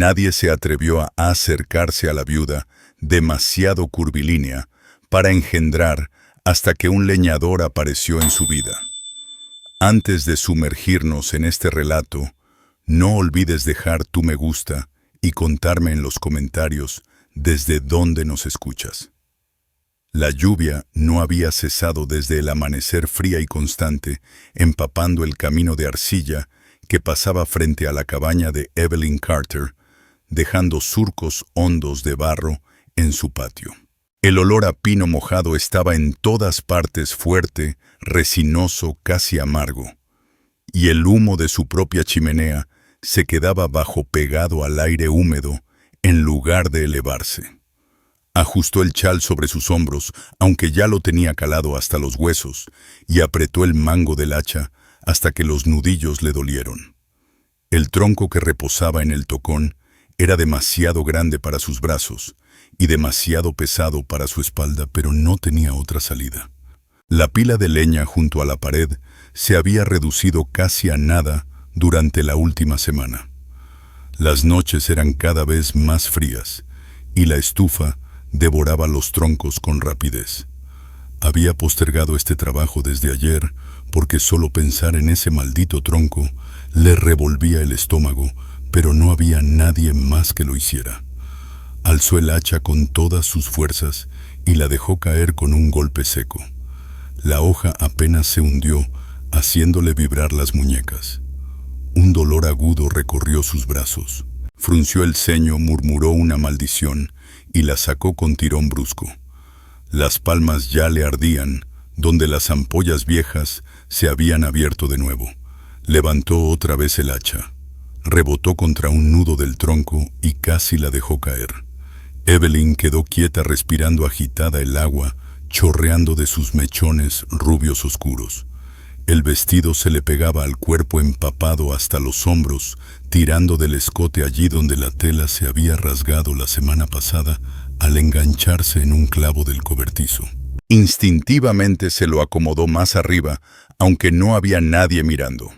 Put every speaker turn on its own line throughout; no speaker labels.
Nadie se atrevió a acercarse a la viuda, demasiado curvilínea, para engendrar hasta que un leñador apareció en su vida. Antes de sumergirnos en este relato, no olvides dejar tu me gusta y contarme en los comentarios desde dónde nos escuchas. La lluvia no había cesado desde el amanecer fría y constante, empapando el camino de arcilla que pasaba frente a la cabaña de Evelyn Carter, dejando surcos hondos de barro en su patio. El olor a pino mojado estaba en todas partes, fuerte, resinoso, casi amargo, y el humo de su propia chimenea se quedaba bajo pegado al aire húmedo en lugar de elevarse. Ajustó el chal sobre sus hombros, aunque ya lo tenía calado hasta los huesos, y apretó el mango del hacha hasta que los nudillos le dolieron. El tronco que reposaba en el tocón era demasiado grande para sus brazos y demasiado pesado para su espalda, pero no tenía otra salida. La pila de leña junto a la pared se había reducido casi a nada durante la última semana. Las noches eran cada vez más frías y la estufa devoraba los troncos con rapidez. Había postergado este trabajo desde ayer porque solo pensar en ese maldito tronco le revolvía el estómago, pero no había nadie más que lo hiciera. Alzó el hacha con todas sus fuerzas y la dejó caer con un golpe seco. La hoja apenas se hundió, haciéndole vibrar las muñecas. Un dolor agudo recorrió sus brazos. Frunció el ceño, murmuró una maldición y la sacó con tirón brusco. Las palmas ya le ardían, donde las ampollas viejas se habían abierto de nuevo. Levantó otra vez el hacha. Rebotó contra un nudo del tronco y casi la dejó caer. Evelyn quedó quieta, respirando agitada el agua, chorreando de sus mechones rubios oscuros. El vestido se le pegaba al cuerpo empapado hasta los hombros, tirando del escote allí donde la tela se había rasgado la semana pasada al engancharse en un clavo del cobertizo. Instintivamente se lo acomodó más arriba, aunque no había nadie mirando.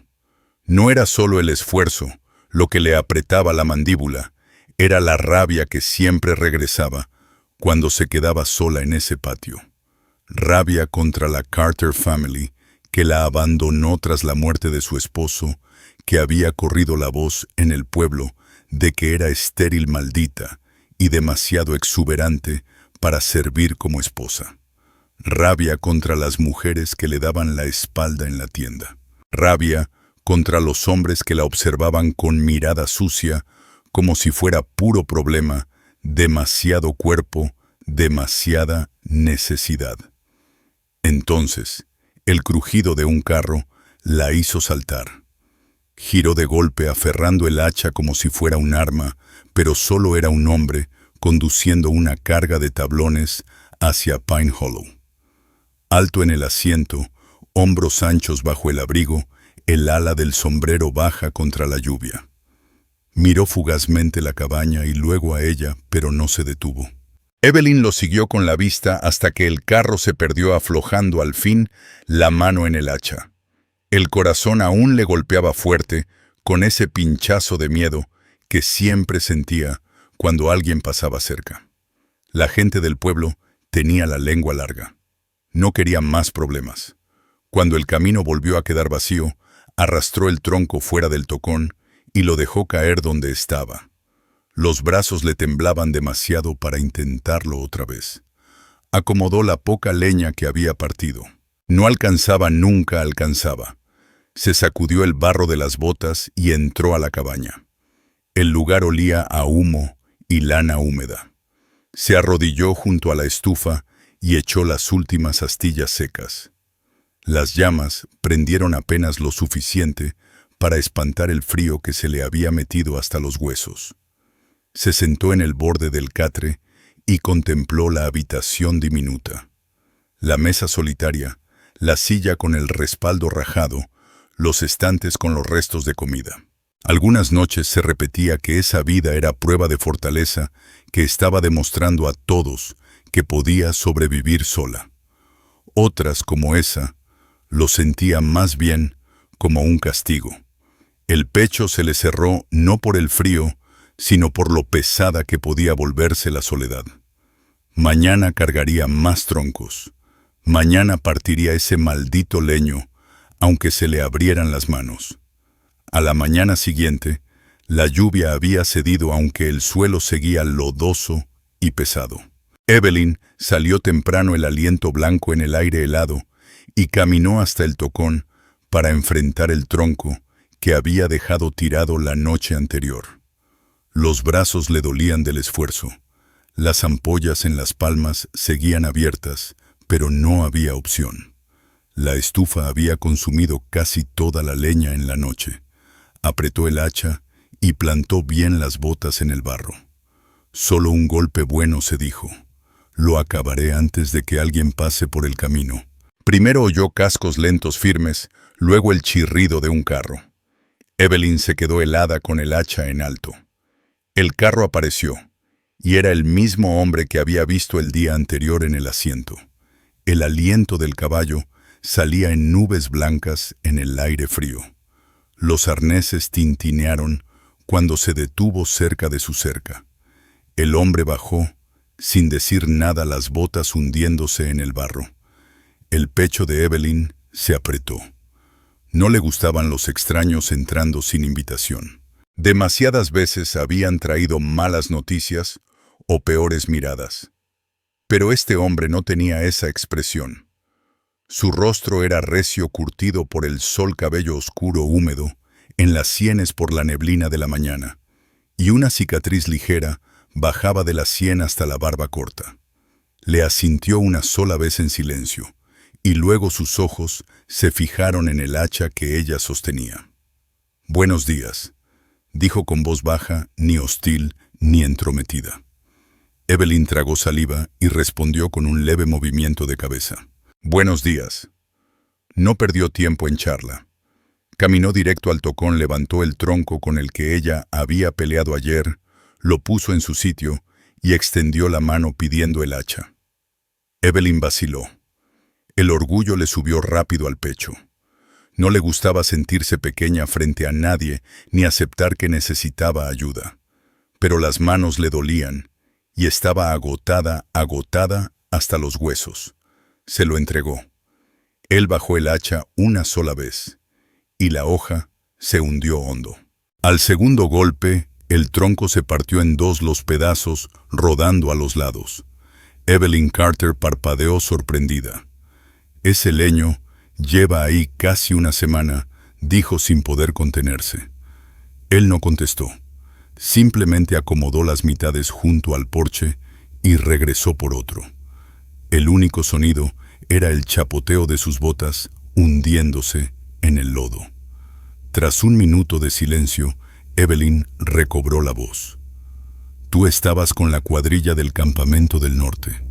No era solo el esfuerzo lo que le apretaba la mandíbula, era la rabia que siempre regresaba cuando se quedaba sola en ese patio. Rabia contra la Carter Family, que la abandonó tras la muerte de su esposo, que había corrido la voz en el pueblo de que era estéril, maldita y demasiado exuberante para servir como esposa. Rabia contra las mujeres que le daban la espalda en la tienda. Rabia contra los hombres que la observaban con mirada sucia, como si fuera puro problema, demasiado cuerpo, demasiada necesidad. Entonces, el crujido de un carro la hizo saltar. Giró de golpe aferrando el hacha como si fuera un arma, pero solo era un hombre conduciendo una carga de tablones hacia Pine Hollow. Alto en el asiento, hombros anchos bajo el abrigo, el ala del sombrero baja contra la lluvia. Miró fugazmente la cabaña y luego a ella, pero no se detuvo. Evelyn lo siguió con la vista hasta que el carro se perdió, aflojando al fin la mano en el hacha. El corazón aún le golpeaba fuerte con ese pinchazo de miedo que siempre sentía cuando alguien pasaba cerca. La gente del pueblo tenía la lengua larga. No quería más problemas. Cuando el camino volvió a quedar vacío, arrastró el tronco fuera del tocón y lo dejó caer donde estaba. Los brazos le temblaban demasiado para intentarlo otra vez. Acomodó la poca leña que había partido. No alcanzaba, nunca alcanzaba. Se sacudió el barro de las botas y entró a la cabaña. El lugar olía a humo y lana húmeda. Se arrodilló junto a la estufa y echó las últimas astillas secas. Las llamas prendieron apenas lo suficiente para espantar el frío que se le había metido hasta los huesos. Se sentó en el borde del catre y contempló la habitación diminuta. La mesa solitaria, la silla con el respaldo rajado, los estantes con los restos de comida. Algunas noches se repetía que esa vida era prueba de fortaleza que estaba demostrando a todos que podía sobrevivir sola. Otras, como esa, lo sentía más bien como un castigo. El pecho se le cerró no por el frío, sino por lo pesada que podía volverse la soledad. Mañana cargaría más troncos. Mañana partiría ese maldito leño, aunque se le abrieran las manos. A la mañana siguiente, la lluvia había cedido aunque el suelo seguía lodoso y pesado. Evelyn salió temprano, el aliento blanco en el aire helado, y caminó hasta el tocón para enfrentar el tronco que había dejado tirado la noche anterior. Los brazos le dolían del esfuerzo. Las ampollas en las palmas seguían abiertas, pero no había opción. La estufa había consumido casi toda la leña en la noche. Apretó el hacha y plantó bien las botas en el barro. Solo un golpe bueno, se dijo. Lo acabaré antes de que alguien pase por el camino. Primero oyó cascos lentos firmes, luego el chirrido de un carro. Evelyn se quedó helada con el hacha en alto. El carro apareció, y era el mismo hombre que había visto el día anterior en el asiento. El aliento del caballo salía en nubes blancas en el aire frío. Los arneses tintinearon cuando se detuvo cerca de su cerca. El hombre bajó, sin decir nada, las botas hundiéndose en el barro. El pecho de Evelyn se apretó. No le gustaban los extraños entrando sin invitación. Demasiadas veces habían traído malas noticias o peores miradas. Pero este hombre no tenía esa expresión. Su rostro era recio, curtido por el sol, cabello oscuro húmedo, en las sienes por la neblina de la mañana, y una cicatriz ligera bajaba de la sien hasta la barba corta. Le asintió una sola vez en silencio, y luego sus ojos se fijaron en el hacha que ella sostenía. «Buenos días», dijo con voz baja, ni hostil ni entrometida. Evelyn tragó saliva y respondió con un leve movimiento de cabeza. «Buenos días». No perdió tiempo en charla. Caminó directo al tocón, levantó el tronco con el que ella había peleado ayer, lo puso en su sitio y extendió la mano pidiendo el hacha. Evelyn vaciló. El orgullo le subió rápido al pecho. No le gustaba sentirse pequeña frente a nadie ni aceptar que necesitaba ayuda. Pero las manos le dolían y estaba agotada hasta los huesos. Se lo entregó. Él bajó el hacha una sola vez y la hoja se hundió hondo. Al segundo golpe, el tronco se partió en dos, los pedazos rodando a los lados. Evelyn Carter parpadeó sorprendida. «Ese leño lleva ahí casi una semana», dijo sin poder contenerse. Él no contestó. Simplemente acomodó las mitades junto al porche y regresó por otro. El único sonido era el chapoteo de sus botas hundiéndose en el lodo. Tras un minuto de silencio, Evelyn recobró la voz. «Tú estabas con la cuadrilla del campamento del norte».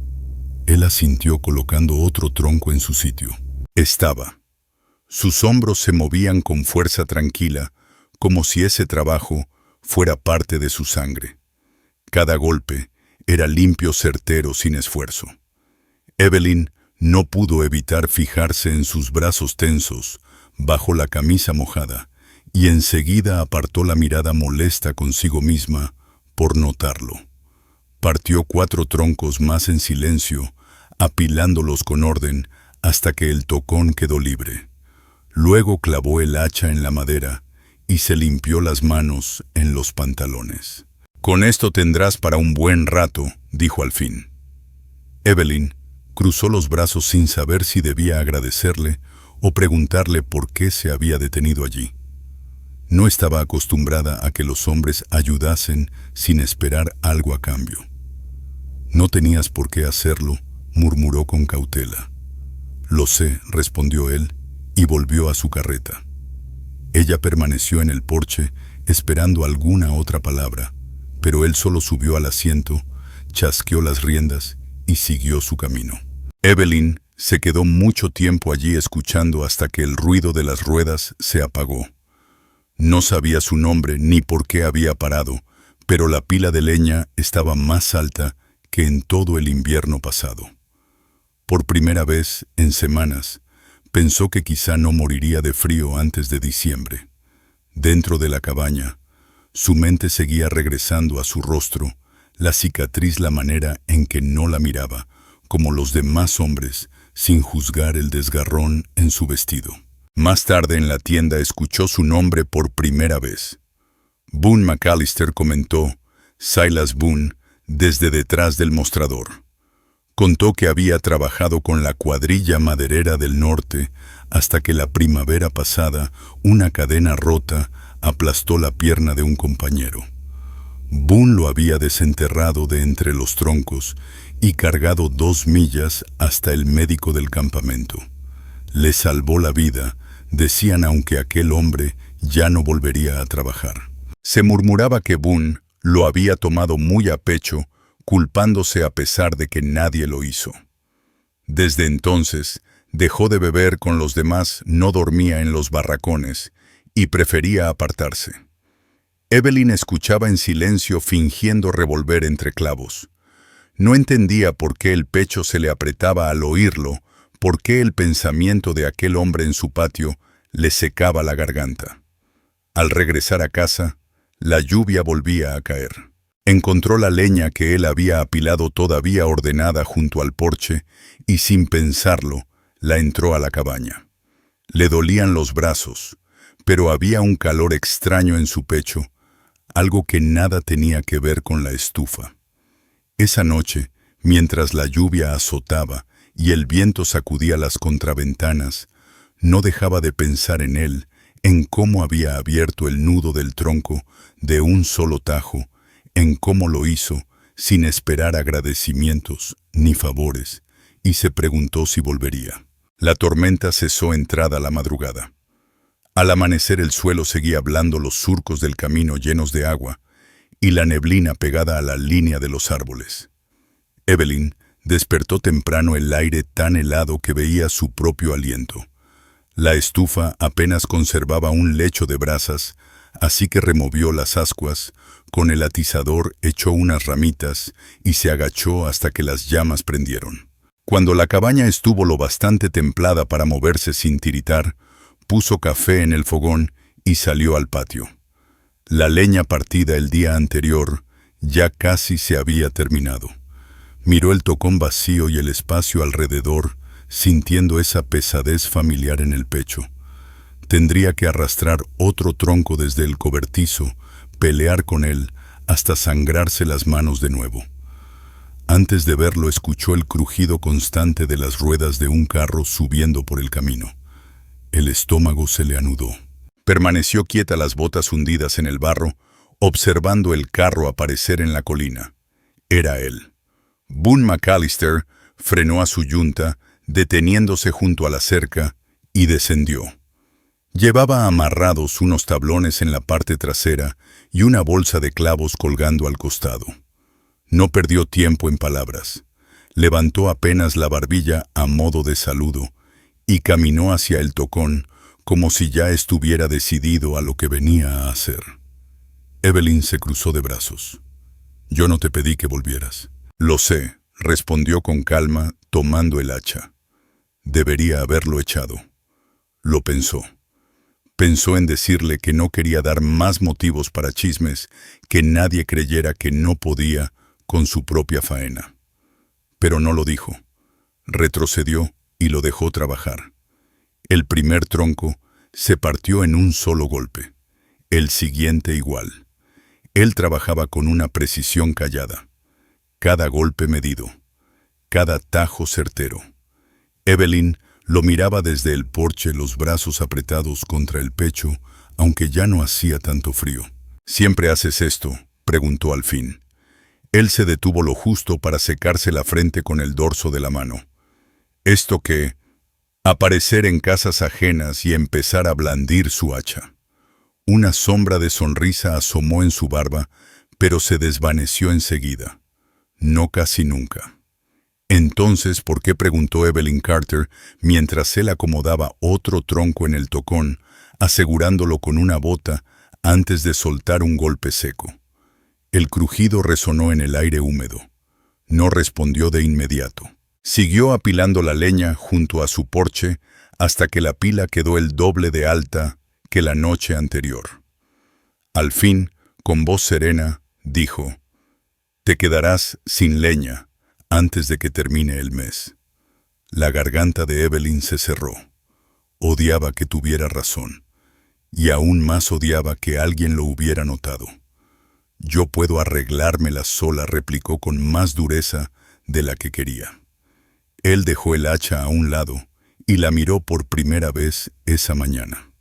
Él asintió colocando otro tronco en su sitio. Estaba. Sus hombros se movían con fuerza tranquila, como si ese trabajo fuera parte de su sangre. Cada golpe era limpio, certero, sin esfuerzo. Evelyn no pudo evitar fijarse en sus brazos tensos, bajo la camisa mojada, y enseguida apartó la mirada molesta consigo misma por notarlo. Partió 4 troncos más en silencio, apilándolos con orden hasta que el tocón quedó libre. Luego clavó el hacha en la madera y se limpió las manos en los pantalones. «Con esto tendrás para un buen rato», dijo al fin. Evelyn cruzó los brazos sin saber si debía agradecerle o preguntarle por qué se había detenido allí. No estaba acostumbrada a que los hombres ayudasen sin esperar algo a cambio. «No tenías por qué hacerlo», murmuró con cautela. «Lo sé», respondió él, y volvió a su carreta. Ella permaneció en el porche, esperando alguna otra palabra, pero él solo subió al asiento, chasqueó las riendas y siguió su camino. Evelyn se quedó mucho tiempo allí escuchando hasta que el ruido de las ruedas se apagó. No sabía su nombre ni por qué había parado, pero la pila de leña estaba más alta que en todo el invierno pasado. Por primera vez en semanas, pensó que quizá no moriría de frío antes de diciembre. Dentro de la cabaña, Su mente seguía regresando a su rostro, la cicatriz, la manera en que no la miraba, como los demás hombres, sin juzgar el desgarrón en su vestido. Más tarde en la tienda escuchó su nombre por primera vez. Boone McAllister, comentó Silas Boone desde detrás del mostrador. Contó que había trabajado con la cuadrilla maderera del norte hasta que la primavera pasada una cadena rota aplastó la pierna de un compañero. Boone lo había desenterrado de entre los troncos y cargado 2 millas hasta el médico del campamento. Le salvó la vida, decían, aunque aquel hombre ya no volvería a trabajar. Se murmuraba que Boone lo había tomado muy a pecho, culpándose a pesar de que nadie lo hizo. Desde entonces, dejó de beber con los demás, no dormía en los barracones y prefería apartarse. Evelyn escuchaba en silencio, fingiendo revolver entre clavos. No entendía por qué el pecho se le apretaba al oírlo, por qué el pensamiento de aquel hombre en su patio le secaba la garganta. Al regresar a casa, la lluvia volvía a caer. Encontró la leña que él había apilado todavía ordenada junto al porche y, sin pensarlo, la entró a la cabaña. Le dolían los brazos, pero había un calor extraño en su pecho, algo que nada tenía que ver con la estufa. Esa noche, mientras la lluvia azotaba y el viento sacudía las contraventanas, no dejaba de pensar en él, en cómo había abierto el nudo del tronco de un solo tajo, en cómo lo hizo sin esperar agradecimientos ni favores, y se preguntó si volvería. La tormenta cesó entrada la madrugada. Al amanecer el suelo seguía blando, los surcos del camino llenos de agua y la neblina pegada a la línea de los árboles. Evelyn despertó temprano, el aire tan helado que veía su propio aliento. La estufa apenas conservaba un lecho de brasas, así que removió las ascuas, con el atizador echó unas ramitas y se agachó hasta que las llamas prendieron. Cuando la cabaña estuvo lo bastante templada para moverse sin tiritar, puso café en el fogón y salió al patio. La leña partida el día anterior ya casi se había terminado. Miró el tocón vacío y el espacio alrededor, sintiendo esa pesadez familiar en el pecho. Tendría que arrastrar otro tronco desde el cobertizo, pelear con él, hasta sangrarse las manos de nuevo. Antes de verlo, escuchó el crujido constante de las ruedas de un carro subiendo por el camino. El estómago se le anudó. Permaneció quieta, las botas hundidas en el barro, observando el carro aparecer en la colina. Era él. Boone McAllister frenó a su yunta, deteniéndose junto a la cerca, y descendió. Llevaba amarrados unos tablones en la parte trasera y una bolsa de clavos colgando al costado. No perdió tiempo en palabras. Levantó apenas la barbilla a modo de saludo y caminó hacia el tocón como si ya estuviera decidido a lo que venía a hacer. Evelyn se cruzó de brazos. «Yo no te pedí que volvieras». «Lo sé», respondió con calma, tomando el hacha. «Debería haberlo echado». Lo pensó. Pensó en decirle que no quería dar más motivos para chismes, que nadie creyera que no podía con su propia faena. Pero no lo dijo. Retrocedió y lo dejó trabajar. El primer tronco se partió en un solo golpe. El siguiente igual. Él trabajaba con una precisión callada. Cada golpe medido. Cada tajo certero. Evelyn lo miraba desde el porche, los brazos apretados contra el pecho, aunque ya no hacía tanto frío. «¿Siempre haces esto?», preguntó al fin. Él se detuvo lo justo para secarse la frente con el dorso de la mano. «¿Esto qué?». Aparecer en casas ajenas y empezar a blandir su hacha. Una sombra de sonrisa asomó en su barba, pero se desvaneció enseguida. No, casi nunca. «Entonces, ¿por qué?», preguntó Evelyn Carter, mientras él acomodaba otro tronco en el tocón, asegurándolo con una bota antes de soltar un golpe seco. El crujido resonó en el aire húmedo. No respondió de inmediato. Siguió apilando la leña junto a su porche hasta que la pila quedó el doble de alta que la noche anterior. Al fin, Con voz serena, dijo: «Te quedarás sin leña antes de que termine el mes». La garganta de Evelyn se cerró. Odiaba que tuviera razón, y aún más odiaba que alguien lo hubiera notado. «Yo puedo arreglármela sola», replicó con más dureza de la que quería. Él dejó el hacha a un lado y la miró por primera vez esa mañana.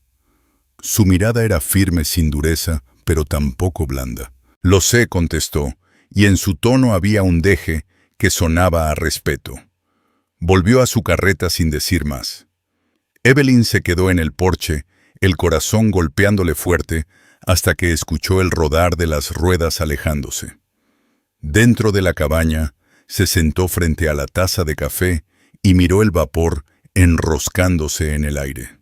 Su mirada era firme, sin dureza, pero tampoco blanda. «Lo sé», contestó, y en su tono había un deje que sonaba a respeto. Volvió a su carreta sin decir más. Evelyn se quedó en el porche, el corazón golpeándole fuerte, hasta que escuchó el rodar de las ruedas alejándose. Dentro de la cabaña, se sentó frente a la taza de café y miró el vapor enroscándose en el aire.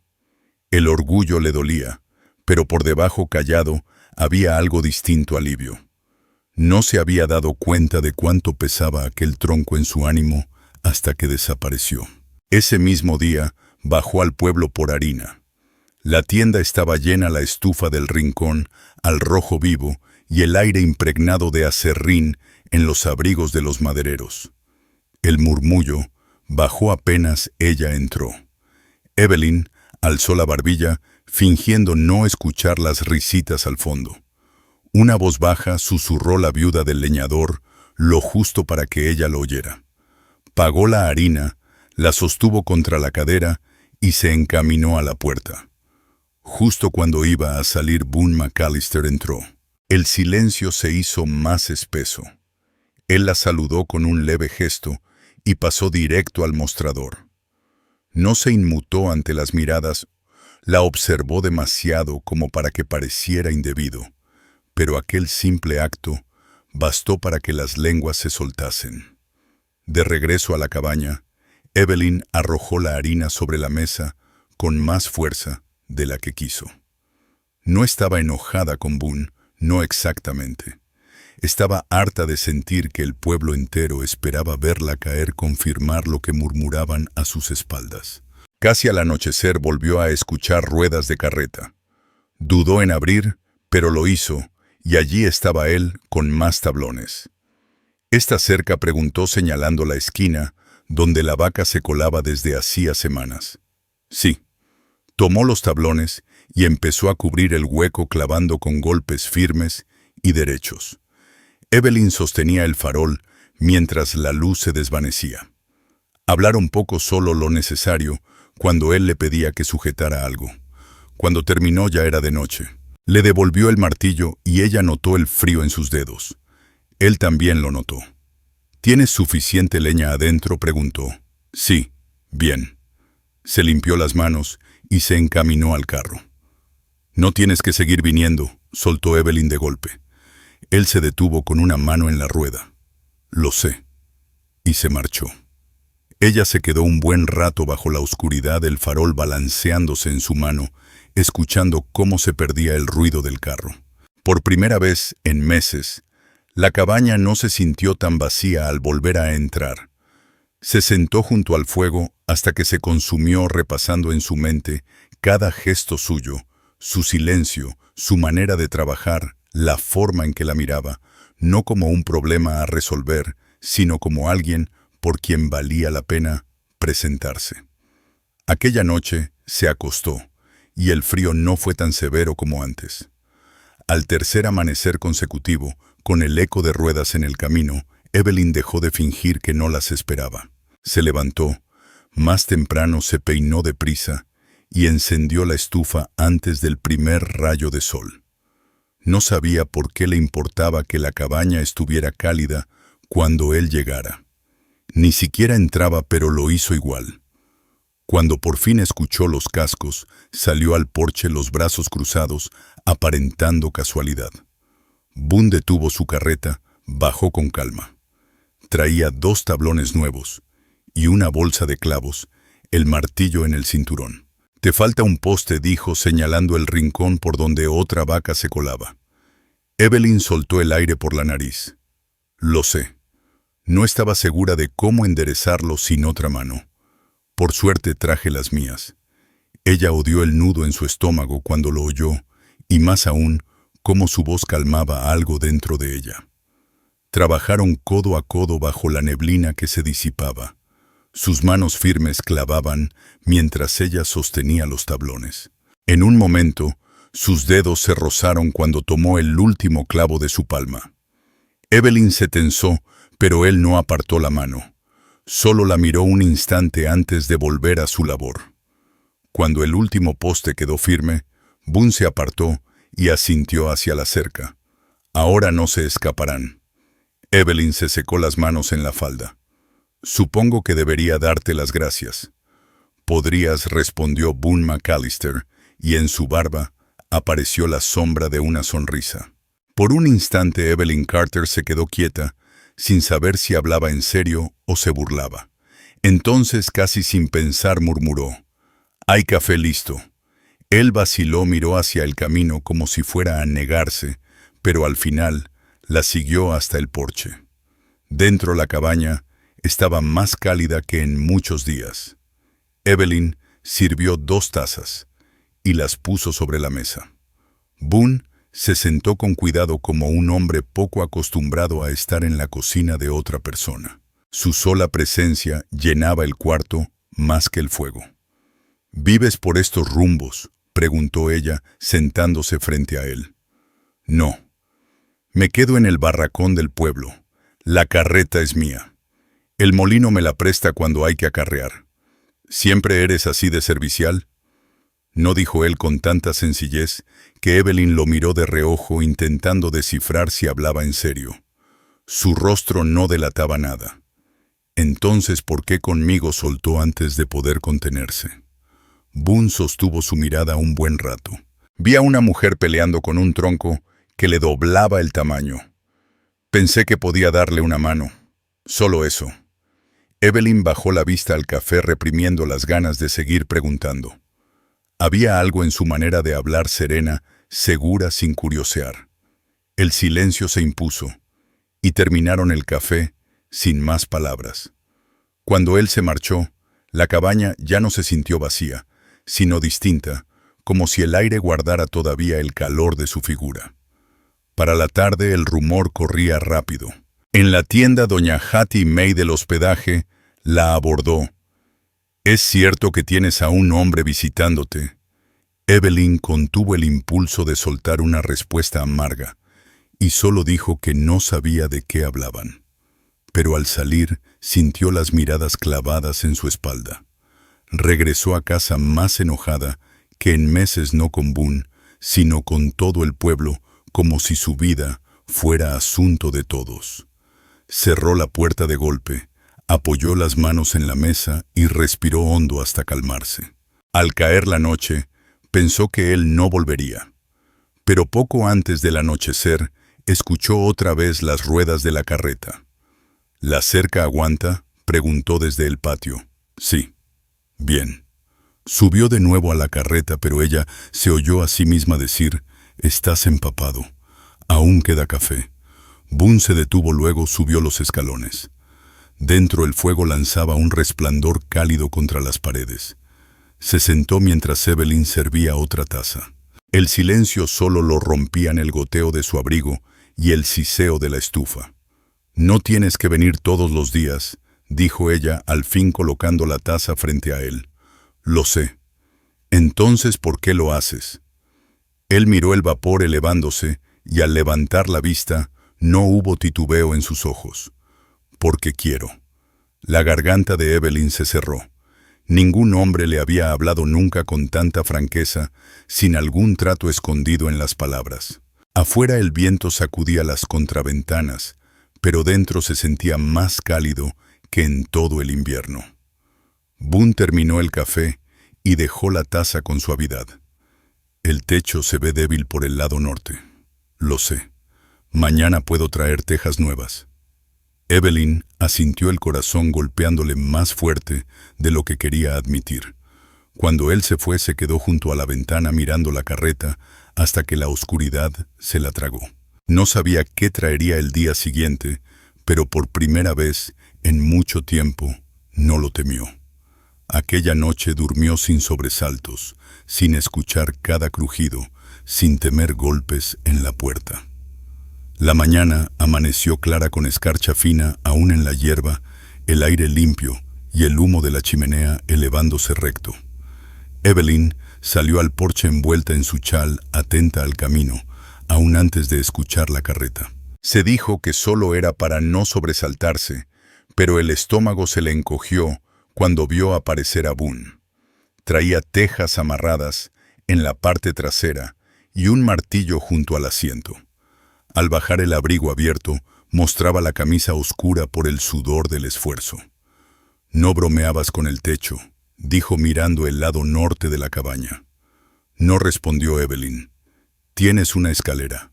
El orgullo le dolía, pero por debajo, callado, había algo distinto alivio. No se había dado cuenta de cuánto pesaba aquel tronco en su ánimo hasta que desapareció. Ese mismo día, bajó al pueblo por harina. La tienda estaba llena, la estufa del rincón al rojo vivo y el aire impregnado de aserrín en los abrigos de los madereros. El murmullo bajó apenas ella entró. Evelyn alzó la barbilla, fingiendo no escuchar las risitas al fondo. Una voz baja susurró la viuda del leñador, lo justo para que ella lo oyera. Pagó la harina, la sostuvo contra la cadera y se encaminó a la puerta. Justo cuando iba a salir, Boone McAllister entró. El silencio se hizo más espeso. Él la saludó con un leve gesto y pasó directo al mostrador. No se inmutó ante las miradas, la observó demasiado como para que pareciera indebido, pero aquel simple acto bastó para que las lenguas se soltasen. De regreso a la cabaña, Evelyn arrojó la harina sobre la mesa con más fuerza de la que quiso. No estaba enojada con Boone, no exactamente. Estaba harta de sentir que el pueblo entero esperaba verla caer, confirmar lo que murmuraban a sus espaldas. Casi al anochecer volvió a escuchar ruedas de carreta. Dudó en abrir, pero lo hizo, y allí estaba él con más tablones. «¿Está cerca?», preguntó señalando la esquina, donde la vaca se colaba desde hacía semanas. «Sí». Tomó los tablones y empezó a cubrir el hueco, clavando con golpes firmes y derechos. Evelyn sostenía el farol mientras la luz se desvanecía. Hablaron poco, solo lo necesario, cuando él le pedía que sujetara algo. Cuando terminó ya era de noche. Le devolvió el martillo y ella notó el frío en sus dedos. Él también lo notó. «¿Tienes suficiente leña adentro?», preguntó. «Sí, bien». Se limpió las manos y se encaminó al carro. «No tienes que seguir viniendo», soltó Evelyn de golpe. Él se detuvo con una mano en la rueda. «Lo sé». Y se marchó. Ella se quedó un buen rato bajo la oscuridad del farol, balanceándose en su mano, escuchando cómo se perdía el ruido del carro. Por primera vez en meses, la cabaña no se sintió tan vacía al volver a entrar. Se sentó junto al fuego hasta que se consumió, repasando en su mente cada gesto suyo, su silencio, su manera de trabajar, la forma en que la miraba, no como un problema a resolver, sino como alguien por quien valía la pena presentarse. Aquella noche se acostó, y el frío no fue tan severo como antes. Al tercer amanecer consecutivo, con el eco de ruedas en el camino, Evelyn dejó de fingir que no las esperaba. Se levantó, más temprano se peinó deprisa y encendió la estufa antes del primer rayo de sol. No sabía por qué le importaba que la cabaña estuviera cálida cuando él llegara. Ni siquiera entraba, pero lo hizo igual. Cuando por fin escuchó los cascos, salió al porche, los brazos cruzados, aparentando casualidad. Boone detuvo su carreta, bajó con calma. Traía 2 tablones nuevos y una bolsa de clavos, el martillo en el cinturón. «Te falta un poste», dijo, señalando el rincón por donde otra vaca se colaba. Evelyn soltó el aire por la nariz. «Lo sé». No estaba segura de cómo enderezarlo sin otra mano. «Por suerte traje las mías». Ella odió el nudo en su estómago cuando lo oyó, y más aún cómo su voz calmaba algo dentro de ella. Trabajaron codo a codo bajo la neblina que se disipaba. Sus manos firmes clavaban mientras ella sostenía los tablones. En un momento, sus dedos se rozaron cuando tomó el último clavo de su palma. Evelyn se tensó, pero él no apartó la mano. Solo la miró un instante antes de volver a su labor. Cuando el último poste quedó firme, Boone se apartó y asintió hacia la cerca. Ahora no se escaparán. Evelyn se secó las manos en la falda. Supongo que debería darte las gracias. Podrías, respondió Boone McAllister, y en su barba apareció la sombra de una sonrisa. Por un instante Evelyn Carter se quedó quieta, sin saber si hablaba en serio o se burlaba. Entonces, casi sin pensar, murmuró: «Hay café listo». Él vaciló, miró hacia el camino como si fuera a negarse, pero al final la siguió hasta el porche. Dentro la cabaña estaba más cálida que en muchos días. Evelyn sirvió 2 tazas y las puso sobre la mesa. Boone se sentó con cuidado como un hombre poco acostumbrado a estar en la cocina de otra persona. Su sola presencia llenaba el cuarto más que el fuego. «¿Vives por estos rumbos?», preguntó ella, sentándose frente a él. «No. Me quedo en el barracón del pueblo. La carreta es mía. El molino me la presta cuando hay que acarrear». «¿Siempre eres así de servicial?», no dijo él con tanta sencillez que Evelyn lo miró de reojo intentando descifrar si hablaba en serio. Su rostro no delataba nada. «Entonces, ¿por qué conmigo?», soltó antes de poder contenerse. Boone sostuvo su mirada un buen rato. «Vi a una mujer peleando con un tronco que le doblaba el tamaño. Pensé que podía darle una mano. Solo eso». Evelyn bajó la vista al café reprimiendo las ganas de seguir preguntando. Había algo en su manera de hablar serena, segura, sin curiosear. El silencio se impuso, y terminaron el café sin más palabras. Cuando él se marchó, la cabaña ya no se sintió vacía, sino distinta, como si el aire guardara todavía el calor de su figura. Para la tarde el rumor corría rápido. En la tienda doña Hattie May del hospedaje la abordó. «¿Es cierto que tienes a un hombre visitándote?». Evelyn contuvo el impulso de soltar una respuesta amarga, y solo dijo que no sabía de qué hablaban. Pero al salir sintió las miradas clavadas en su espalda. Regresó a casa más enojada que en meses, no con Boone, sino con todo el pueblo, como si su vida fuera asunto de todos. Cerró la puerta de golpe, apoyó las manos en la mesa y respiró hondo hasta calmarse. Al caer la noche, pensó que él no volvería. Pero poco antes del anochecer, escuchó otra vez las ruedas de la carreta. «¿La cerca aguanta?», preguntó desde el patio. «Sí». «Bien». Subió de nuevo a la carreta, pero ella se oyó a sí misma decir: «Estás empapado. Aún queda café». Boone se detuvo, luego subió los escalones. Dentro el fuego lanzaba un resplandor cálido contra las paredes. Se sentó mientras Evelyn servía otra taza. El silencio solo lo rompían el goteo de su abrigo y el siseo de la estufa. «No tienes que venir todos los días», dijo ella, al fin colocando la taza frente a él. «Lo sé». «Entonces, ¿por qué lo haces?». Él miró el vapor elevándose y al levantar la vista no hubo titubeo en sus ojos. «Porque quiero». La garganta de Evelyn se cerró. Ningún hombre le había hablado nunca con tanta franqueza, sin algún trato escondido en las palabras. Afuera el viento sacudía las contraventanas, pero dentro se sentía más cálido que en todo el invierno. Boone terminó el café y dejó la taza con suavidad. «El techo se ve débil por el lado norte». «Lo sé. Mañana puedo traer tejas nuevas». Evelyn asintió, el corazón golpeándole más fuerte de lo que quería admitir. Cuando él se fue, se quedó junto a la ventana mirando la carreta hasta que la oscuridad se la tragó. No sabía qué traería el día siguiente, pero por primera vez en mucho tiempo no lo temió. Aquella noche durmió sin sobresaltos, sin escuchar cada crujido, sin temer golpes en la puerta. La mañana amaneció clara con escarcha fina aún en la hierba, el aire limpio y el humo de la chimenea elevándose recto. Evelyn salió al porche envuelta en su chal, atenta al camino, aún antes de escuchar la carreta. Se dijo que solo era para no sobresaltarse, pero el estómago se le encogió cuando vio aparecer a Boone. Traía tejas amarradas en la parte trasera y un martillo junto al asiento. Al bajar el abrigo abierto, mostraba la camisa oscura por el sudor del esfuerzo. «No bromeabas con el techo», dijo mirando el lado norte de la cabaña. No respondió Evelyn. «Tienes una escalera».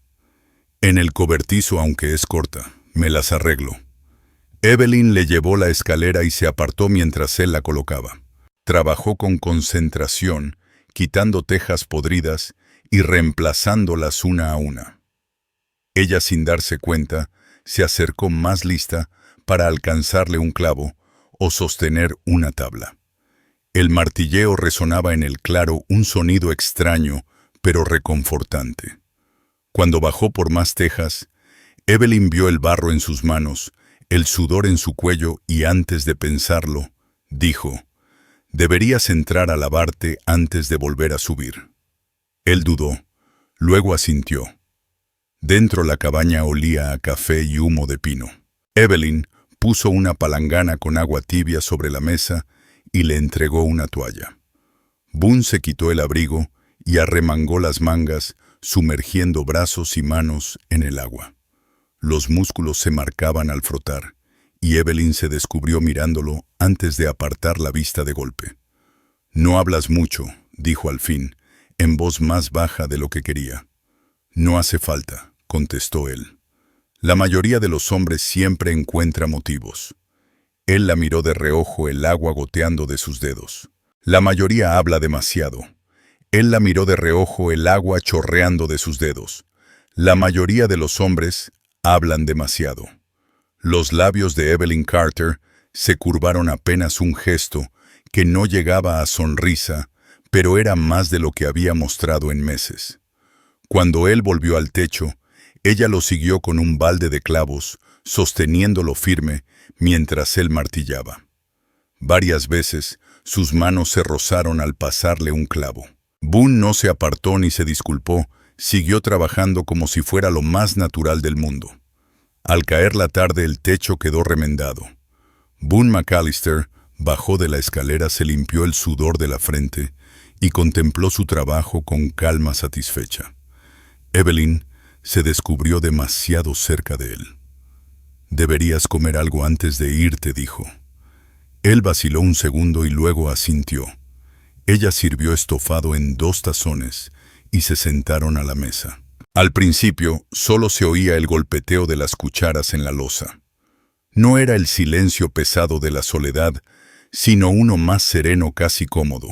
«En el cobertizo, aunque es corta, me las arreglo». Evelyn le llevó la escalera y se apartó mientras él la colocaba. Trabajó con concentración, quitando tejas podridas y reemplazándolas una a una. Ella, sin darse cuenta, se acercó más lista para alcanzarle un clavo o sostener una tabla. El martilleo resonaba en el claro, un sonido extraño, pero reconfortante. Cuando bajó por más tejas, Evelyn vio el barro en sus manos, el sudor en su cuello y antes de pensarlo, dijo: «Deberías entrar a lavarte antes de volver a subir». Él dudó, luego asintió. Dentro la cabaña olía a café y humo de pino. Evelyn puso una palangana con agua tibia sobre la mesa y le entregó una toalla. Boone se quitó el abrigo y arremangó las mangas, sumergiendo brazos y manos en el agua. Los músculos se marcaban al frotar, y Evelyn se descubrió mirándolo antes de apartar la vista de golpe. «No hablas mucho», dijo al fin, en voz más baja de lo que quería. «No hace falta», contestó él. «La mayoría de los hombres siempre encuentra motivos». Él la miró de reojo, el agua goteando de sus dedos. «La mayoría habla demasiado». Él la miró de reojo, el agua chorreando de sus dedos. «La mayoría de los hombres hablan demasiado». Los labios de Evelyn Carter se curvaron apenas un gesto que no llegaba a sonrisa, pero era más de lo que había mostrado en meses. Cuando él volvió al techo, ella lo siguió con un balde de clavos, sosteniéndolo firme mientras él martillaba. Varias veces sus manos se rozaron al pasarle un clavo. Boone no se apartó ni se disculpó, siguió trabajando como si fuera lo más natural del mundo. Al caer la tarde el techo quedó remendado. Boone McAllister bajó de la escalera, se limpió el sudor de la frente y contempló su trabajo con calma satisfecha. Evelyn se descubrió demasiado cerca de él. «Deberías comer algo antes de irte», dijo. Él vaciló un segundo y luego asintió. Ella sirvió estofado en 2 tazones y se sentaron a la mesa. Al principio solo se oía el golpeteo de las cucharas en la loza. No era el silencio pesado de la soledad, sino uno más sereno, casi cómodo.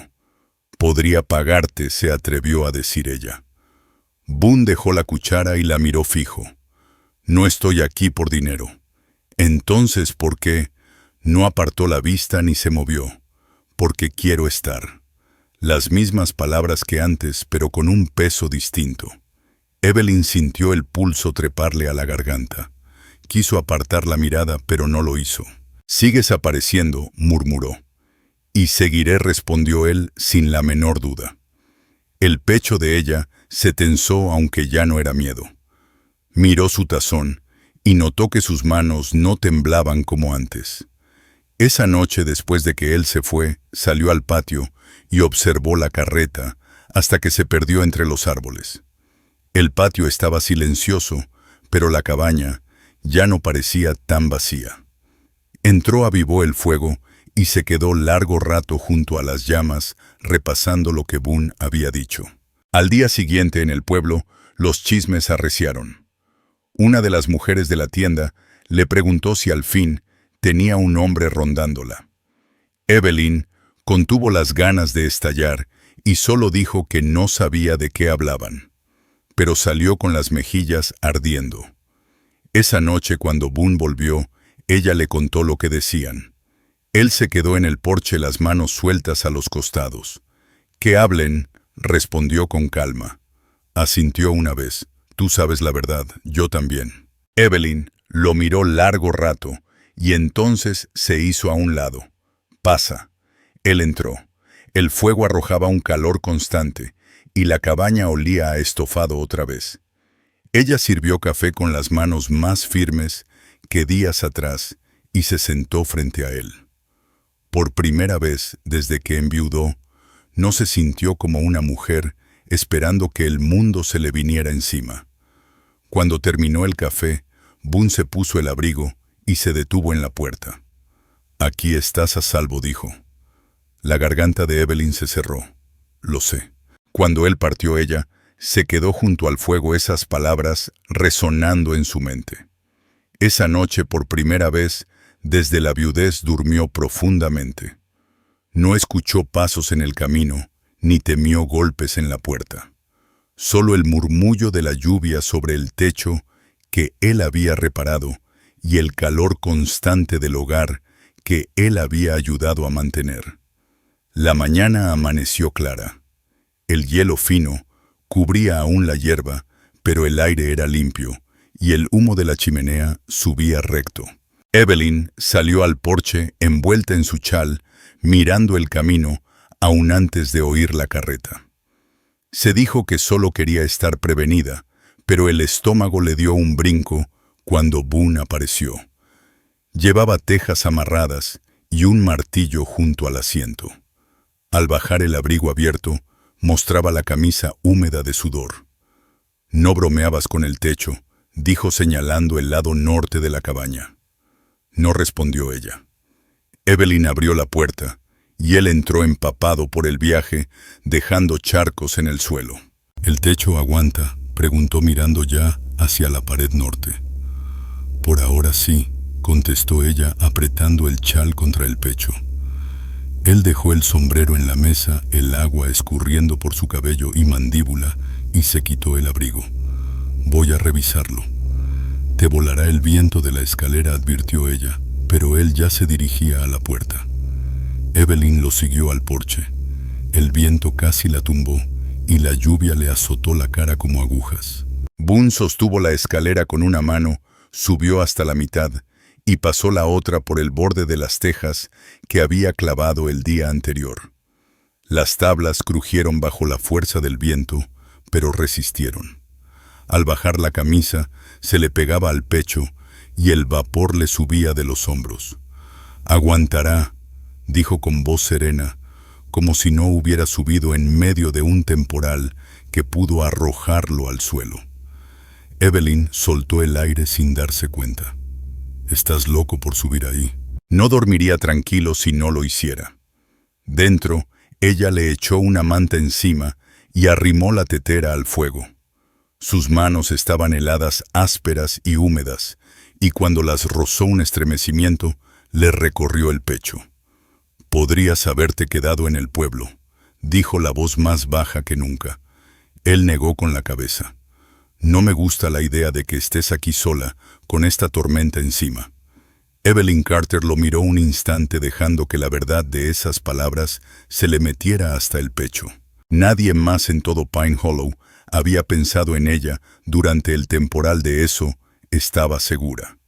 «Podría pagarte», se atrevió a decir ella. Boone dejó la cuchara y la miró fijo. «No estoy aquí por dinero». «Entonces, ¿por qué?» No apartó la vista ni se movió. «Porque quiero estar». Las mismas palabras que antes, pero con un peso distinto. Evelyn sintió el pulso treparle a la garganta. Quiso apartar la mirada, pero no lo hizo. «Sigues apareciendo», murmuró. «Y seguiré», respondió él sin la menor duda. El pecho de ella se tensó, aunque ya no era miedo. Miró su tazón y notó que sus manos no temblaban como antes. Esa noche, después de que él se fue, salió al patio y observó la carreta hasta que se perdió entre los árboles. El patio estaba silencioso, pero la cabaña ya no parecía tan vacía. Entró, avivó el fuego y se quedó largo rato junto a las llamas, repasando lo que Boone había dicho. Al día siguiente, en el pueblo, los chismes arreciaron. Una de las mujeres de la tienda le preguntó si al fin tenía un hombre rondándola. Evelyn contuvo las ganas de estallar y solo dijo que no sabía de qué hablaban, pero salió con las mejillas ardiendo. Esa noche, cuando Boone volvió, ella le contó lo que decían. Él se quedó en el porche, las manos sueltas a los costados. «Que hablen», respondió con calma. Asintió una vez. Tú sabes la verdad, yo también. Evelyn lo miró largo rato y entonces se hizo a un lado. Pasa. Él entró. El fuego arrojaba un calor constante y la cabaña olía a estofado otra vez. Ella sirvió café con las manos más firmes que días atrás y se sentó frente a él. Por primera vez desde que enviudó, no se sintió como una mujer esperando que el mundo se le viniera encima. Cuando terminó el café, Boone se puso el abrigo y se detuvo en la puerta. «Aquí estás a salvo», dijo. La garganta de Evelyn se cerró. «Lo sé». Cuando él partió, ella se quedó junto al fuego, esas palabras resonando en su mente. Esa noche, por primera vez, desde la viudez, durmió profundamente. No escuchó pasos en el camino, ni temió golpes en la puerta. Solo el murmullo de la lluvia sobre el techo que él había reparado y el calor constante del hogar que él había ayudado a mantener. La mañana amaneció clara. El hielo fino cubría aún la hierba, pero el aire era limpio y el humo de la chimenea subía recto. Evelyn salió al porche envuelta en su chal, mirando el camino aún antes de oír la carreta. Se dijo que solo quería estar prevenida, pero el estómago le dio un brinco cuando Boone apareció. Llevaba tejas amarradas y un martillo junto al asiento. Al bajar el abrigo abierto, mostraba la camisa húmeda de sudor. «No bromeabas con el techo», dijo señalando el lado norte de la cabaña. No respondió ella. Evelyn abrió la puerta y él entró empapado por el viaje, dejando charcos en el suelo. «¿El techo aguanta?», preguntó mirando ya hacia la pared norte. «Por ahora sí», contestó ella apretando el chal contra el pecho. Él dejó el sombrero en la mesa, el agua escurriendo por su cabello y mandíbula, y se quitó el abrigo. «Voy a revisarlo». «Te volará el viento de la escalera», advirtió ella, pero él ya se dirigía a la puerta. Evelyn lo siguió al porche. El viento casi la tumbó y la lluvia le azotó la cara como agujas. Boone sostuvo la escalera con una mano, subió hasta la mitad y pasó la otra por el borde de las tejas que había clavado el día anterior. Las tablas crujieron bajo la fuerza del viento, pero resistieron. Al bajar la camisa, se le pegaba al pecho y el vapor le subía de los hombros. «Aguantará», dijo con voz serena, como si no hubiera subido en medio de un temporal que pudo arrojarlo al suelo. Evelyn soltó el aire sin darse cuenta. «Estás loco por subir ahí». No dormiría tranquilo si no lo hiciera. Dentro, ella le echó una manta encima y arrimó la tetera al fuego. Sus manos estaban heladas, ásperas y húmedas, y cuando las rozó un estremecimiento, le recorrió el pecho. «Podrías haberte quedado en el pueblo», dijo la voz más baja que nunca. Él negó con la cabeza. «No me gusta la idea de que estés aquí sola, con esta tormenta encima». Evelyn Carter lo miró un instante, dejando que la verdad de esas palabras se le metiera hasta el pecho. Nadie más en todo Pine Hollow había pensado en ella durante el temporal, de eso estaba segura.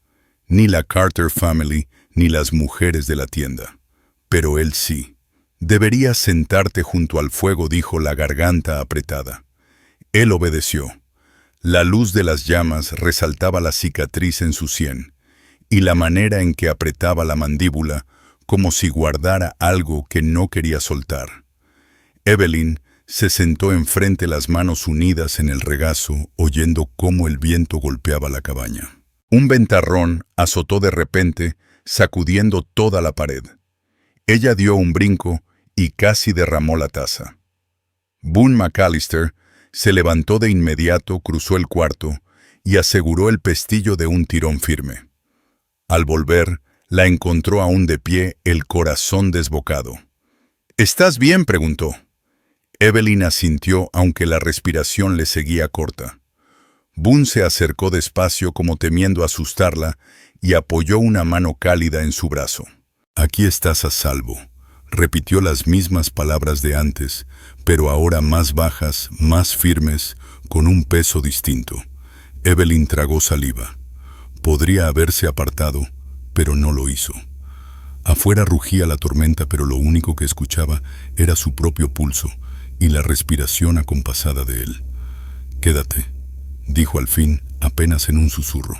Ni la Carter Family, ni las mujeres de la tienda. Pero él sí. «Deberías sentarte junto al fuego», dijo, la garganta apretada. Él obedeció. La luz de las llamas resaltaba la cicatriz en su sien, y la manera en que apretaba la mandíbula, como si guardara algo que no quería soltar. Evelyn se sentó enfrente, las manos unidas en el regazo, oyendo cómo el viento golpeaba la cabaña. Un ventarrón azotó de repente, sacudiendo toda la pared. Ella dio un brinco y casi derramó la taza. Boone McAllister se levantó de inmediato, cruzó el cuarto y aseguró el pestillo de un tirón firme. Al volver, la encontró aún de pie, el corazón desbocado. «¿Estás bien?», preguntó. Evelyn asintió, aunque la respiración le seguía corta. Boone se acercó despacio, como temiendo asustarla, y apoyó una mano cálida en su brazo. «Aquí estás a salvo», repitió las mismas palabras de antes, pero ahora más bajas, más firmes, con un peso distinto. Evelyn tragó saliva. Podría haberse apartado, pero no lo hizo. Afuera rugía la tormenta, pero lo único que escuchaba era su propio pulso y la respiración acompasada de él. «Quédate», dijo al fin, apenas en un susurro.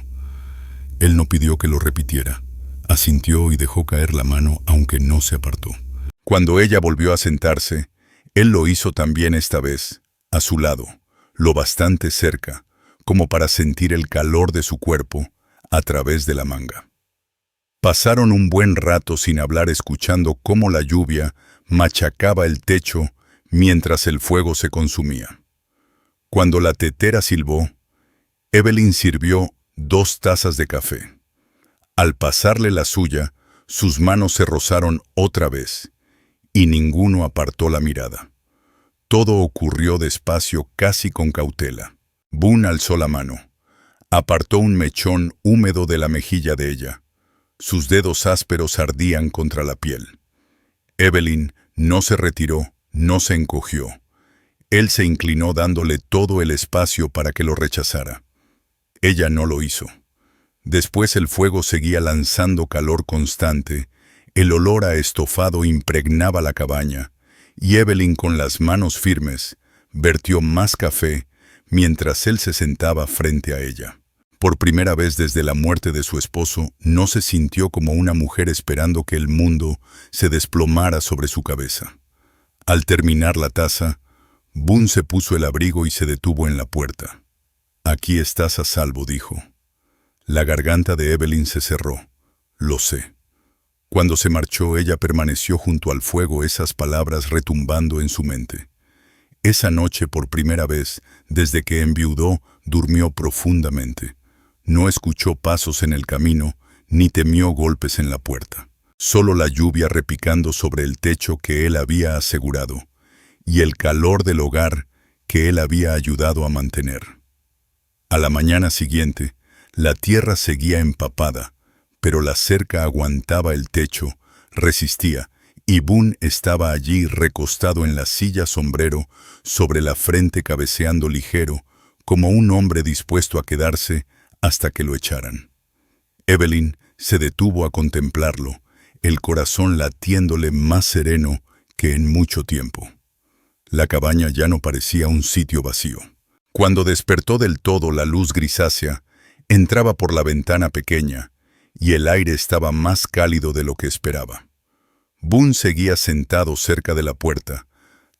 Él no pidió que lo repitiera. Asintió y dejó caer la mano, aunque no se apartó. Cuando ella volvió a sentarse, él lo hizo también esta vez, a su lado, lo bastante cerca, como para sentir el calor de su cuerpo a través de la manga. Pasaron un buen rato sin hablar, escuchando cómo la lluvia machacaba el techo mientras el fuego se consumía. Cuando la tetera silbó, Evelyn sirvió 2 tazas de café. Al pasarle la suya, sus manos se rozaron otra vez, y ninguno apartó la mirada. Todo ocurrió despacio, casi con cautela. Boone alzó la mano. Apartó un mechón húmedo de la mejilla de ella. Sus dedos ásperos ardían contra la piel. Evelyn no se retiró, no se encogió. Él se inclinó dándole todo el espacio para que lo rechazara. Ella no lo hizo. Después el fuego seguía lanzando calor constante, el olor a estofado impregnaba la cabaña, y Evelyn, con las manos firmes, vertió más café mientras él se sentaba frente a ella. Por primera vez desde la muerte de su esposo, no se sintió como una mujer esperando que el mundo se desplomara sobre su cabeza. Al terminar la taza, Boone se puso el abrigo y se detuvo en la puerta. «Aquí estás a salvo», dijo. La garganta de Evelyn se cerró. «Lo sé». Cuando se marchó, ella permaneció junto al fuego, esas palabras retumbando en su mente. Esa noche, por primera vez, desde que enviudó, durmió profundamente. No escuchó pasos en el camino, ni temió golpes en la puerta. Solo la lluvia repicando sobre el techo que él había asegurado, y el calor del hogar que él había ayudado a mantener. A la mañana siguiente, la tierra seguía empapada, pero la cerca aguantaba el techo, resistía, y Boone estaba allí recostado en la silla sombrero, sobre la frente cabeceando ligero, como un hombre dispuesto a quedarse hasta que lo echaran. Evelyn se detuvo a contemplarlo, el corazón latiéndole más sereno que en mucho tiempo. La cabaña ya no parecía un sitio vacío. Cuando despertó del todo, la luz grisácea entraba por la ventana pequeña, y el aire estaba más cálido de lo que esperaba. Boone seguía sentado cerca de la puerta,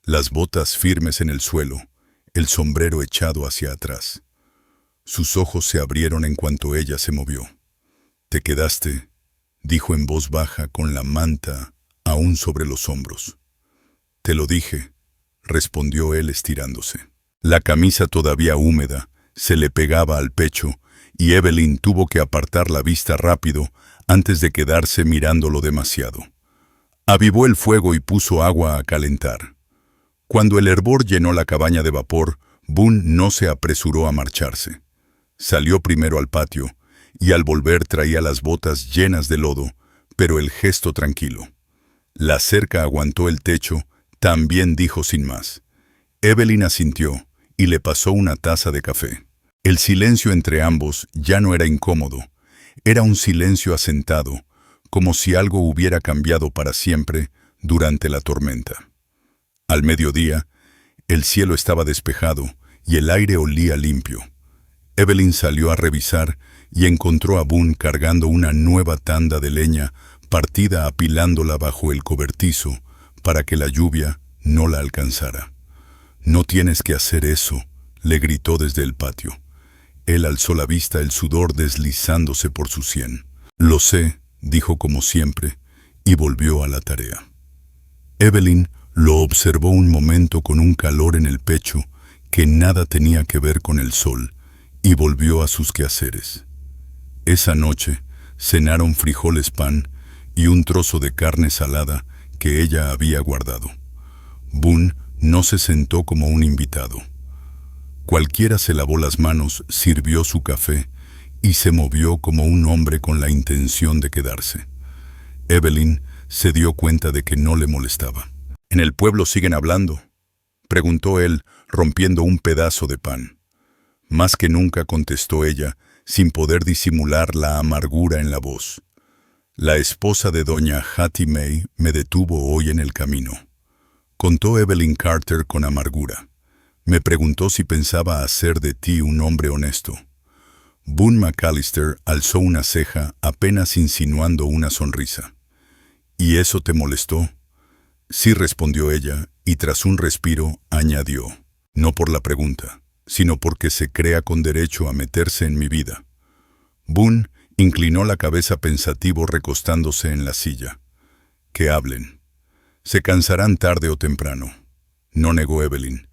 las botas firmes en el suelo, el sombrero echado hacia atrás. Sus ojos se abrieron en cuanto ella se movió. «¿Te quedaste?», dijo en voz baja, con la manta aún sobre los hombros. «Te lo dije», respondió él estirándose. La camisa, todavía húmeda, se le pegaba al pecho, y Evelyn tuvo que apartar la vista rápido antes de quedarse mirándolo demasiado. Avivó el fuego y puso agua a calentar. Cuando el hervor llenó la cabaña de vapor, Boone no se apresuró a marcharse. Salió primero al patio, y al volver traía las botas llenas de lodo, pero el gesto tranquilo. La cerca aguantó el techo, también dijo sin más. Evelyn asintió y le pasó una taza de café. El silencio entre ambos ya no era incómodo, era un silencio asentado, como si algo hubiera cambiado para siempre durante la tormenta. Al mediodía, el cielo estaba despejado y el aire olía limpio. Evelyn salió a revisar y encontró a Boone cargando una nueva tanda de leña partida, apilándola bajo el cobertizo para que la lluvia no la alcanzara. «No tienes que hacer eso», le gritó desde el patio. Él alzó la vista, el sudor deslizándose por su sien. «Lo sé», dijo como siempre, y volvió a la tarea. Evelyn lo observó un momento con un calor en el pecho que nada tenía que ver con el sol, y volvió a sus quehaceres. Esa noche cenaron frijoles, pan y un trozo de carne salada que ella había guardado. Boone no se sentó como un invitado. Cualquiera se lavó las manos, sirvió su café y se movió como un hombre con la intención de quedarse. Evelyn se dio cuenta de que no le molestaba. «¿En el pueblo siguen hablando?», preguntó él, rompiendo un pedazo de pan. Más que nunca, contestó ella, sin poder disimular la amargura en la voz. La esposa de doña Hattie May me detuvo hoy en el camino. Contó Evelyn Carter con amargura. Me preguntó si pensaba hacer de ti un hombre honesto. Boone McAllister alzó una ceja, apenas insinuando una sonrisa. ¿Y eso te molestó? Sí, respondió ella, y tras un respiro, añadió. No por la pregunta, sino porque se crea con derecho a meterse en mi vida. Boone inclinó la cabeza pensativo recostándose en la silla. Que hablen. Se cansarán tarde o temprano. No negó Evelyn.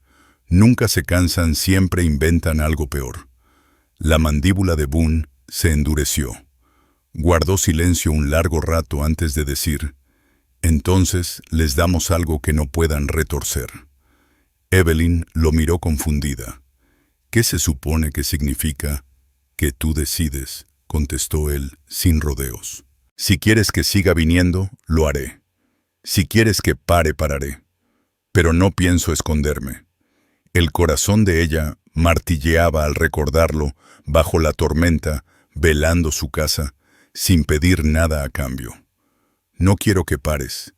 Nunca se cansan, siempre inventan algo peor. La mandíbula de Boone se endureció. Guardó silencio un largo rato antes de decir, entonces les damos algo que no puedan retorcer. Evelyn lo miró confundida. ¿Qué se supone que significa que tú decides?, contestó él sin rodeos. Si quieres que siga viniendo, lo haré. Si quieres que pare, pararé. Pero no pienso esconderme. El corazón de ella martilleaba al recordarlo bajo la tormenta, velando su casa, sin pedir nada a cambio. No quiero que pares,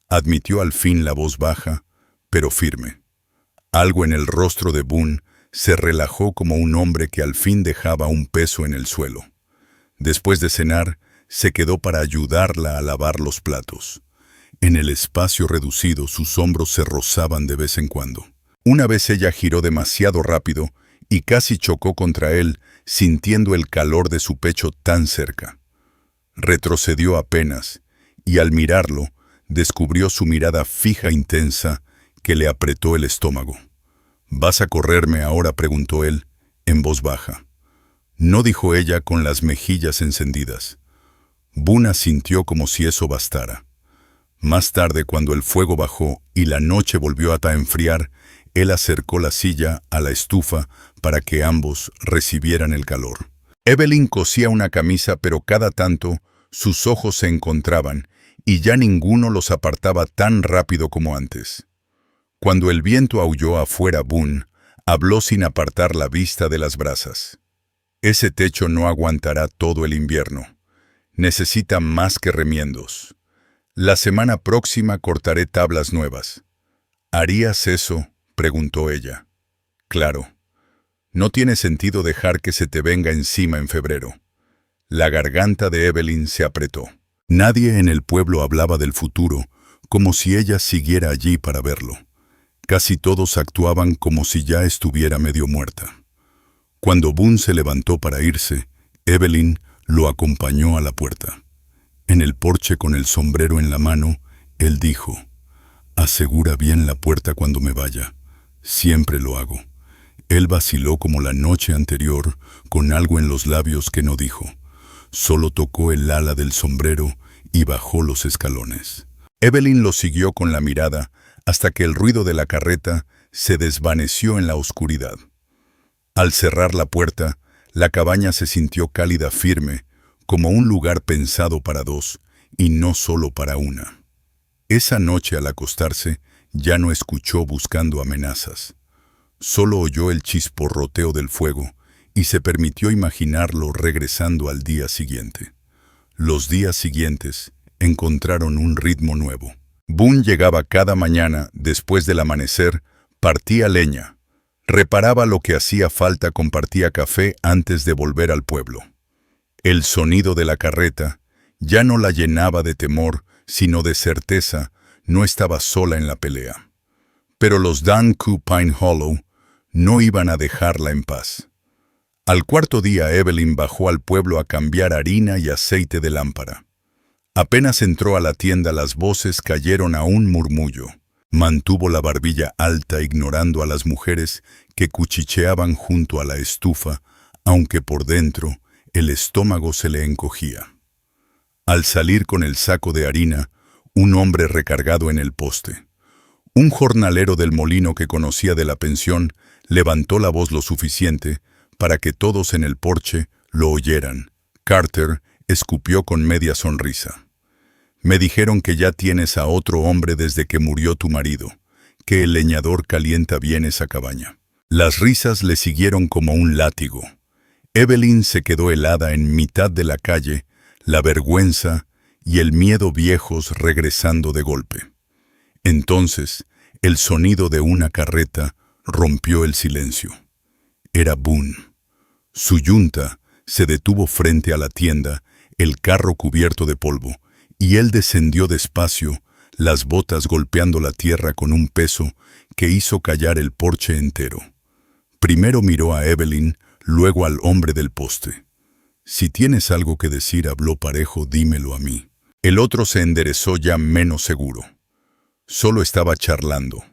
admitió al fin la voz baja, pero firme. Algo en el rostro de Boone se relajó como un hombre que al fin dejaba un peso en el suelo. Después de cenar, se quedó para ayudarla a lavar los platos. En el espacio reducido, sus hombros se rozaban de vez en cuando. Una vez ella giró demasiado rápido y casi chocó contra él, sintiendo el calor de su pecho tan cerca. Retrocedió apenas, y al mirarlo, descubrió su mirada fija e intensa que le apretó el estómago. ¿Vas a correrme ahora?, preguntó él, en voz baja. No, dijo ella con las mejillas encendidas. Boone sintió como si eso bastara. Más tarde, cuando el fuego bajó y la noche volvió a enfriar, él acercó la silla a la estufa para que ambos recibieran el calor. Evelyn cosía una camisa, pero cada tanto sus ojos se encontraban y ya ninguno los apartaba tan rápido como antes. Cuando el viento aulló afuera, Boone habló sin apartar la vista de las brasas. Ese techo no aguantará todo el invierno. Necesita más que remiendos. La semana próxima cortaré tablas nuevas. ¿Harías eso?, preguntó ella. Claro. No tiene sentido dejar que se te venga encima en febrero. La garganta de Evelyn se apretó. Nadie en el pueblo hablaba del futuro, como si ella siguiera allí para verlo. Casi todos actuaban como si ya estuviera medio muerta. Cuando Boone se levantó para irse, Evelyn lo acompañó a la puerta. En el porche, con el sombrero en la mano, él dijo, «Asegura bien la puerta cuando me vaya. Siempre lo hago». Él vaciló como la noche anterior, con algo en los labios que no dijo. Solo tocó el ala del sombrero y bajó los escalones. Evelyn lo siguió con la mirada hasta que el ruido de la carreta se desvaneció en la oscuridad. Al cerrar la puerta, la cabaña se sintió cálida, firme, como un lugar pensado para dos y no solo para una. Esa noche, al acostarse, ya no escuchó buscando amenazas. Solo oyó el chisporroteo del fuego y se permitió imaginarlo regresando al día siguiente. Los días siguientes encontraron un ritmo nuevo. Boone llegaba cada mañana después del amanecer, partía leña, reparaba lo que hacía falta, compartía café antes de volver al pueblo. El sonido de la carreta ya no la llenaba de temor, sino de certeza. No estaba sola en la pelea. Pero los Danku Pine Hollow no iban a dejarla en paz. Al cuarto día, Evelyn bajó al pueblo a cambiar harina y aceite de lámpara. Apenas entró a la tienda, las voces cayeron a un murmullo. Mantuvo la barbilla alta, ignorando a las mujeres que cuchicheaban junto a la estufa, aunque por dentro el estómago se le encogía. Al salir con el saco de harina, un hombre recargado en el poste. Un jornalero del molino que conocía de la pensión levantó la voz lo suficiente para que todos en el porche lo oyeran. Carter escupió con media sonrisa. «Me dijeron que ya tienes a otro hombre desde que murió tu marido, que el leñador calienta bien esa cabaña». Las risas le siguieron como un látigo. Evelyn se quedó helada en mitad de la calle, la vergüenza y el miedo viejos regresando de golpe. Entonces, el sonido de una carreta rompió el silencio. Era Boone. Su yunta se detuvo frente a la tienda, el carro cubierto de polvo, y él descendió despacio, las botas golpeando la tierra con un peso que hizo callar el porche entero. Primero miró a Evelyn, luego al hombre del poste. «Si tienes algo que decir», habló parejo, «dímelo a mí». El otro se enderezó ya menos seguro. Solo estaba charlando.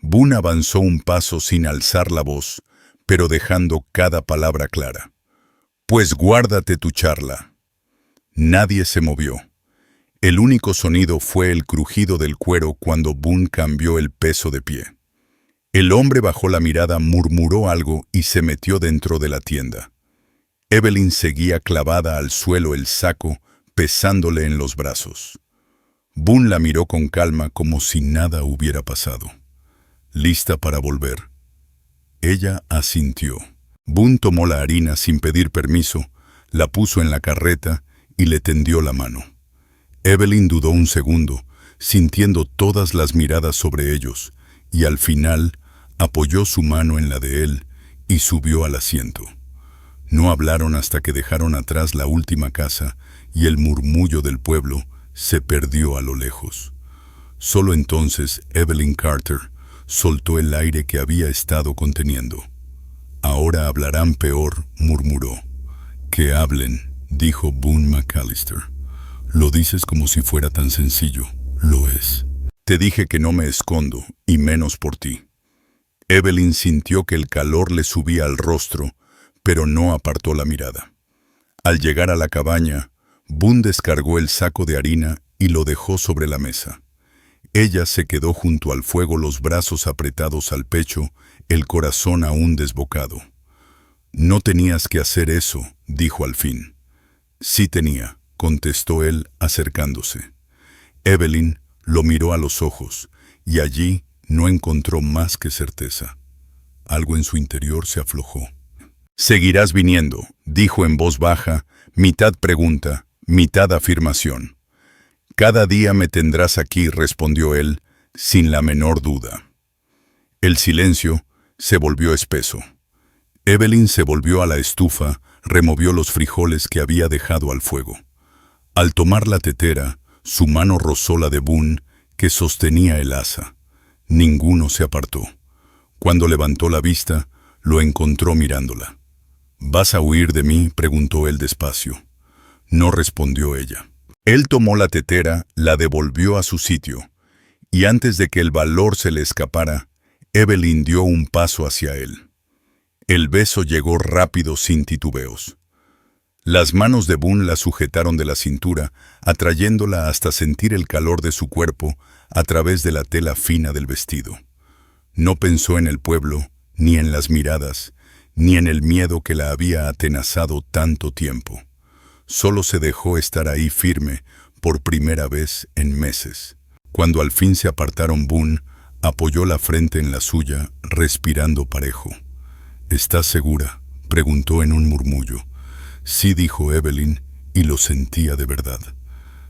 Boone avanzó un paso sin alzar la voz, pero dejando cada palabra clara. «Pues guárdate tu charla». Nadie se movió. El único sonido fue el crujido del cuero cuando Boone cambió el peso de pie. El hombre bajó la mirada, murmuró algo y se metió dentro de la tienda. Evelyn seguía clavada al suelo, el saco pesándole en los brazos. Boone la miró con calma como si nada hubiera pasado. «¿Lista para volver?» Ella asintió. Boone tomó la harina sin pedir permiso, la puso en la carreta y le tendió la mano. Evelyn dudó un segundo, sintiendo todas las miradas sobre ellos, y al final apoyó su mano en la de él y subió al asiento. No hablaron hasta que dejaron atrás la última casa y el murmullo del pueblo se perdió a lo lejos. Solo entonces Evelyn Carter soltó el aire que había estado conteniendo. «Ahora hablarán peor», murmuró. «Que hablen», dijo Boone McAllister. «Lo dices como si fuera tan sencillo». «Lo es». «Te dije que no me escondo, y menos por ti». Evelyn sintió que el calor le subía al rostro, pero no apartó la mirada. Al llegar a la cabaña, Boone descargó el saco de harina y lo dejó sobre la mesa. Ella se quedó junto al fuego, los brazos apretados al pecho, el corazón aún desbocado. «No tenías que hacer eso», dijo al fin. «Sí tenía», contestó él acercándose. Evelyn lo miró a los ojos, y allí no encontró más que certeza. Algo en su interior se aflojó. «Seguirás viniendo», dijo en voz baja, mitad pregunta, mitad afirmación. «Cada día me tendrás aquí», respondió él, sin la menor duda. El silencio se volvió espeso. Evelyn se volvió a la estufa, removió los frijoles que había dejado al fuego. Al tomar la tetera, su mano rozó la de Boone, que sostenía el asa. Ninguno se apartó. Cuando levantó la vista, lo encontró mirándola. «¿Vas a huir de mí?», preguntó él despacio. No respondió ella. Él tomó la tetera, la devolvió a su sitio, y antes de que el valor se le escapara, Evelyn dio un paso hacia él. El beso llegó rápido, sin titubeos. Las manos de Boone la sujetaron de la cintura, atrayéndola hasta sentir el calor de su cuerpo a través de la tela fina del vestido. No pensó en el pueblo, ni en las miradas, ni en el miedo que la había atenazado tanto tiempo. Solo se dejó estar ahí firme, por primera vez en meses. Cuando al fin se apartaron, Boone apoyó la frente en la suya, respirando parejo. «¿Estás segura?», preguntó en un murmullo. «Sí», dijo Evelyn, y lo sentía de verdad.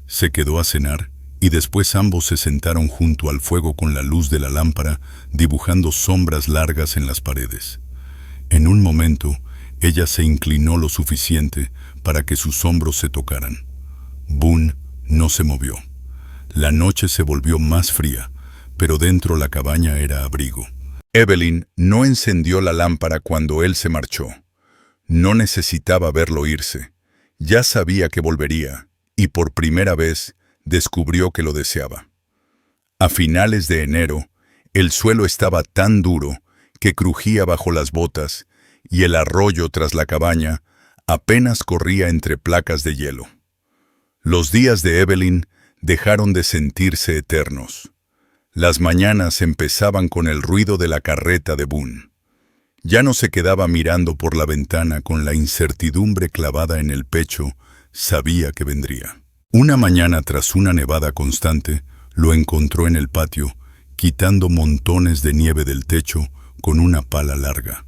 Se quedó a cenar, y después ambos se sentaron junto al fuego con la luz de la lámpara, dibujando sombras largas en las paredes. En un momento, ella se inclinó lo suficiente para que sus hombros se tocaran. Boone no se movió. La noche se volvió más fría, pero dentro la cabaña era abrigo. Evelyn no encendió la lámpara cuando él se marchó. No necesitaba verlo irse. Ya sabía que volvería, y por primera vez descubrió que lo deseaba. A finales de enero, el suelo estaba tan duro que crujía bajo las botas, y el arroyo tras la cabaña apenas corría entre placas de hielo. Los días de Evelyn dejaron de sentirse eternos. Las mañanas empezaban con el ruido de la carreta de Boone. Ya no se quedaba mirando por la ventana con la incertidumbre clavada en el pecho, sabía que vendría. Una mañana, tras una nevada constante, lo encontró en el patio, quitando montones de nieve del techo con una pala larga.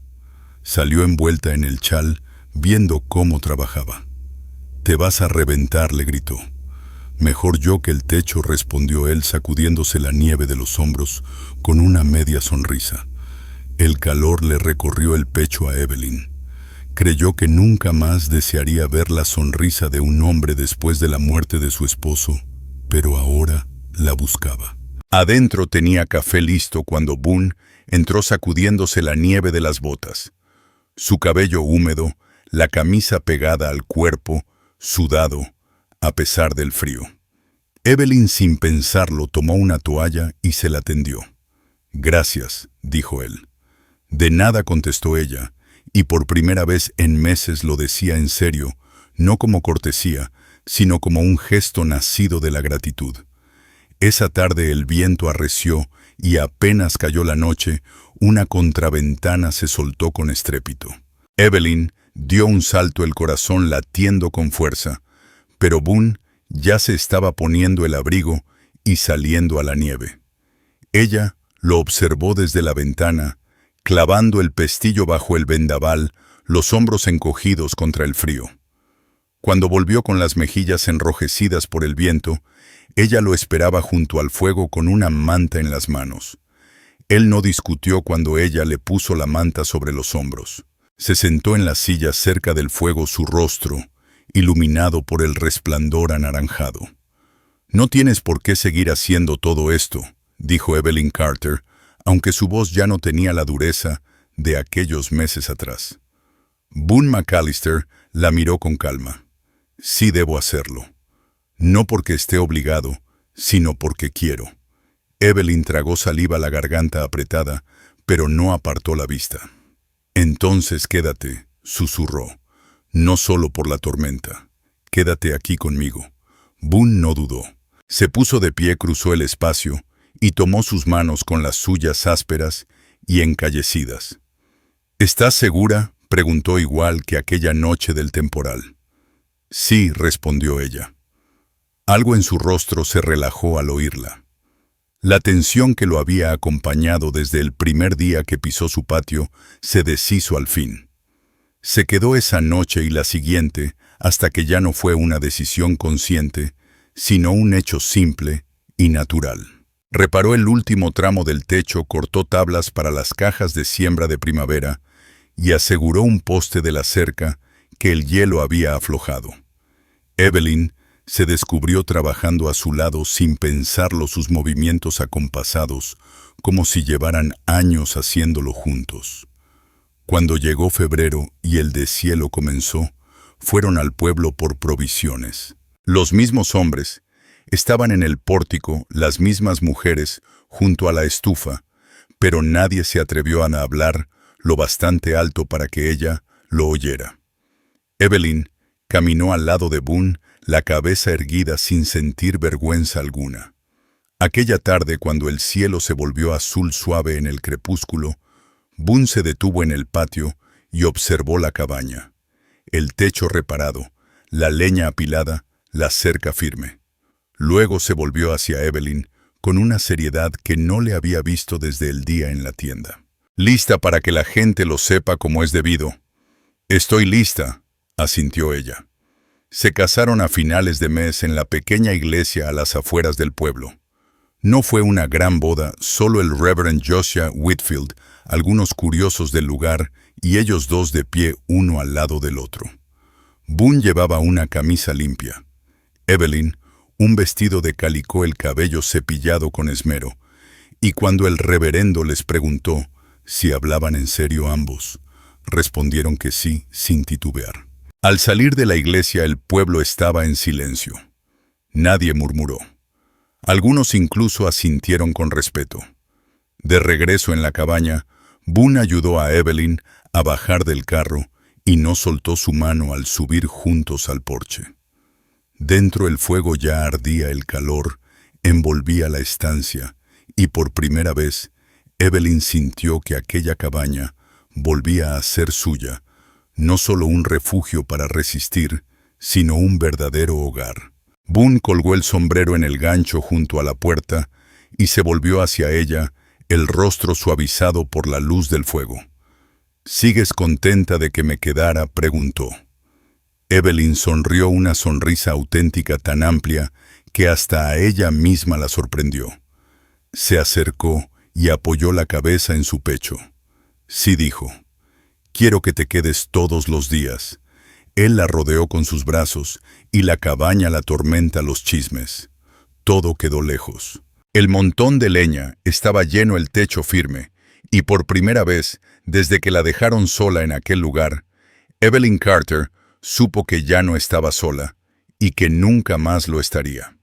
Salió envuelta en el chal, viendo cómo trabajaba. «Te vas a reventar», le gritó. «Mejor yo que el techo», respondió él, sacudiéndose la nieve de los hombros con una media sonrisa. El calor le recorrió el pecho a Evelyn. Creyó que nunca más desearía ver la sonrisa de un hombre después de la muerte de su esposo, pero ahora la buscaba. Adentro tenía café listo cuando Boone entró sacudiéndose la nieve de las botas. Su cabello húmedo, la camisa pegada al cuerpo, sudado, a pesar del frío. Evelyn, sin pensarlo, tomó una toalla y se la tendió. «Gracias», dijo él. «De nada», contestó ella, y por primera vez en meses lo decía en serio, no como cortesía, sino como un gesto nacido de la gratitud. Esa tarde el viento arreció y apenas cayó la noche, una contraventana se soltó con estrépito. Evelyn dio un salto, el corazón latiendo con fuerza, pero Boone ya se estaba poniendo el abrigo y saliendo a la nieve. Ella lo observó desde la ventana, clavando el pestillo bajo el vendaval, los hombros encogidos contra el frío. Cuando volvió con las mejillas enrojecidas por el viento, ella lo esperaba junto al fuego con una manta en las manos. Él no discutió cuando ella le puso la manta sobre los hombros. Se sentó en la silla cerca del fuego, su rostro iluminado por el resplandor anaranjado. «No tienes por qué seguir haciendo todo esto», dijo Evelyn Carter, aunque su voz ya no tenía la dureza de aquellos meses atrás. Boone McAllister la miró con calma. «Sí debo hacerlo. No porque esté obligado, sino porque quiero». Evelyn tragó saliva, la garganta apretada, pero no apartó la vista. «Entonces quédate», susurró. «No solo por la tormenta. Quédate aquí conmigo». Boone no dudó. Se puso de pie, cruzó el espacio y tomó sus manos con las suyas ásperas y encallecidas. «¿Estás segura?», preguntó, igual que aquella noche del temporal. «Sí», respondió ella. Algo en su rostro se relajó al oírla. La tensión que lo había acompañado desde el primer día que pisó su patio se deshizo al fin. Se quedó esa noche y la siguiente hasta que ya no fue una decisión consciente, sino un hecho simple y natural. Reparó el último tramo del techo, cortó tablas para las cajas de siembra de primavera y aseguró un poste de la cerca que el hielo había aflojado. Evelyn se descubrió trabajando a su lado sin pensarlo, sus movimientos acompasados, como si llevaran años haciéndolo juntos. Cuando llegó febrero y el deshielo comenzó, fueron al pueblo por provisiones. Los mismos hombres estaban en el pórtico, las mismas mujeres junto a la estufa, pero nadie se atrevió a hablar lo bastante alto para que ella lo oyera. Evelyn caminó al lado de Boone, la cabeza erguida sin sentir vergüenza alguna. Aquella tarde, cuando el cielo se volvió azul suave en el crepúsculo, Boone se detuvo en el patio y observó la cabaña. El techo reparado, la leña apilada, la cerca firme. Luego se volvió hacia Evelyn con una seriedad que no le había visto desde el día en la tienda. «¿Lista para que la gente lo sepa como es debido?» «Estoy lista», asintió ella. Se casaron a finales de mes en la pequeña iglesia a las afueras del pueblo. No fue una gran boda, solo el Reverend Josiah Whitfield, algunos curiosos del lugar y ellos dos de pie uno al lado del otro. Boone llevaba una camisa limpia. Evelyn, un vestido de calicó, el cabello cepillado con esmero, y cuando el reverendo les preguntó si hablaban en serio ambos, respondieron que sí, sin titubear. Al salir de la iglesia el pueblo estaba en silencio. Nadie murmuró. Algunos incluso asintieron con respeto. De regreso en la cabaña, Boone ayudó a Evelyn a bajar del carro y no soltó su mano al subir juntos al porche. Dentro el fuego ya ardía, el calor envolvía la estancia y por primera vez Evelyn sintió que aquella cabaña volvía a ser suya, no solo un refugio para resistir, sino un verdadero hogar. Boone colgó el sombrero en el gancho junto a la puerta y se volvió hacia ella, el rostro suavizado por la luz del fuego. ¿Sigues contenta de que me quedara?, preguntó. Evelyn sonrió una sonrisa auténtica tan amplia que hasta a ella misma la sorprendió. Se acercó y apoyó la cabeza en su pecho. Sí, dijo. Quiero que te quedes todos los días. Él la rodeó con sus brazos y la cabaña, la tormenta, los chismes. Todo quedó lejos. El montón de leña estaba lleno, el techo firme, y por primera vez, desde que la dejaron sola en aquel lugar, Evelyn Carter supo que ya no estaba sola y que nunca más lo estaría.